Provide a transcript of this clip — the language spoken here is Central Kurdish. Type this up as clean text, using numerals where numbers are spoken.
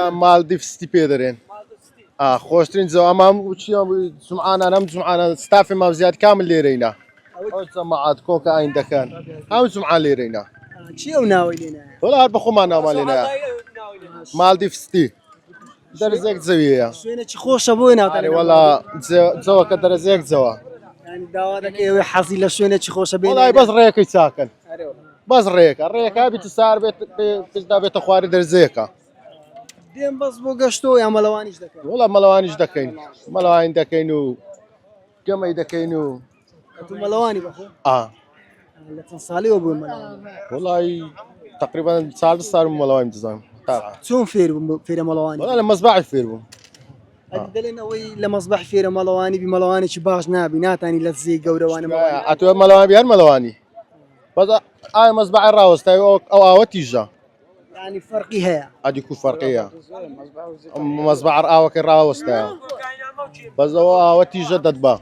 مالديف ستي بيدرين خوشترين زو امام وشيو سمعانا نم سمعانا ستافي ما زياد كامل ليرينا او سماعات كوكا اين دكان هم سمعان ليرينا شيو ناوي لنا ولا بخو ما نامالينا مالديف ستي درزيك زوية شوينة خوش ابونا يعني والله زوا كدرزيك زوا يعني داوادك ايه حصيله شوينة خوش ابونا والله بس ريك يساكن بس ريك الريك هاي بتسار بيت اخواري درزيكا دين بس بو قشتو يا ملوانيش دكا والله ملوانيش دكين ملوان دكينو كما يدكينو انتم ملواني بخو لا تنصالي وابو ملواني والله تقريبا صار ملوان تزام طبعا شون فير ملواني والله لما صباح فيربو دلنا وي لما صباح فير ملواني بملواني شباش نابي ناتاني لزي قوره وانا ملواني اتو ملوان بيار ملواني بس اي مصباح الراوس او اوتيجا يعني فرقي هي ادي كو فرقيه مصباح الراوس تاعو بس هو اوتيجا ددبا